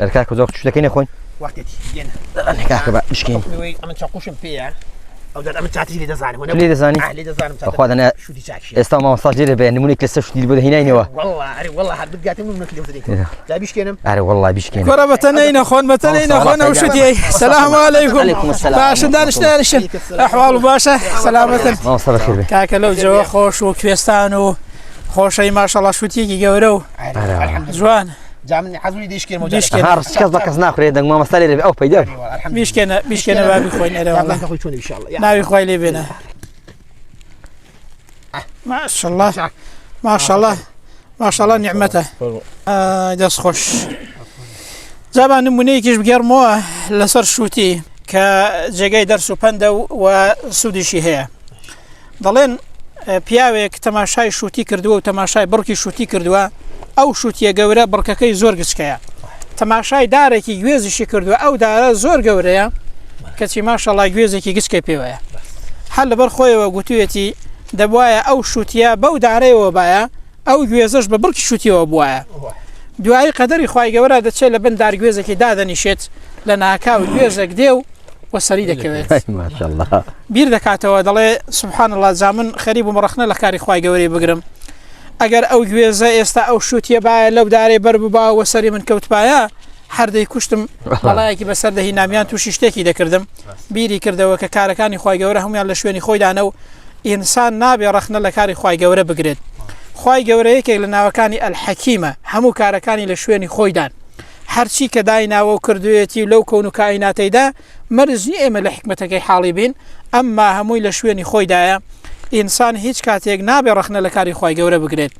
الكاك وزوق شتكين اخوين وقتي ين انا كاك بقى مشكين اما تشقوشن فيها او ده اما تعتي لي دزاني هنا لي دزاني لي دزاني اخوان انا شو دي شاكشي استوى ما وصل جري بين نمونيك لسه شو دي بده هنا نوا والله حد قاعد من كل يوم لا بيشكينم والله بيشكين كره متنين اخوان متنين اخوان وشتي السلام عليكم عليكم السلام باش دانش احوال باشا سلامة ما وصل خير بك كاك لو جو خوش وكويستان خوشي ما شاء الله شوتيكي قورو جوان جامني حزولي ديشكين موجود هارس كذا كذا ناخذ دق ما مستلي او بيدر بيشكنا بابي خوين انا والله اخوي شلون ان شاء الله ناوي خوي لي بنا ما شاء الله ما شاء الله ما شاء الله نعمته داس خوش زبان نمونيكيش بقرموه لسر شوتي كجاي درسو باندا وسوديشي هي ضلين پیاوێک تەماشای شوتی کردووە و تەماشای بڕکی شوتی کردووە ئەو شوتیە گەورە بڕکەکەی زۆر گچکەیە تەماشای دارێکی گوێزیشی کردووە ئەو دارە زۆر گەورەیە کەچی ماشەڵای گوێزێکی گچکەی پێوەیە هەر لەبەر خۆیەوە گوتوویەتی دەبوایە ئەو شوتیە بەو دارەیەوە بایە ئەو گوێزەش بە بڕکی شوتیەوە بووایە دوایی قەدەری خوای گەورە دەچێت لە بن دار گوێزێکی دادەنیشێت لە ناکاو گوێزێک دێ و وسەری دەکەوێت ما شاء الله بیر دەکاتەوە دەڵێ سبحان الله زامن خەریب و مڕخنە لە کاری خوای گەورەی بگرم ئەگەر ئەو گوێزە ئێستا ئەو شوتیە باە لەو دارێ بەر ببا وەسەری من کەوت پایە هەردەی کوشتم بەڵایەکی بەسەر دەهی نامیان تووشی شتێکی دەکردم بیری کردەوە کە کارەکانی خوای گەورە هەمویان لە شوێنی خۆیدانە و ئینسان نابێ ڕەخنە لە کاری خوای گەورە بگرێت خوای گەورە یەکێک لە ناوەکانی ئەلحەکیمە هەموو کارەکانی لە شوێنی خۆیدان هەرچی کە دایناوە و کردوێتی لەو کەون و کائیناتەیدا مەرجنی ئێمە لە حکمەتەکەی حاڵی بین ئەمما هەمووی لە شوێنی خۆیدایە ئینسان هیچ کاتێک نابێ ڕەخنە لە کاری خوای گەورە بگرێت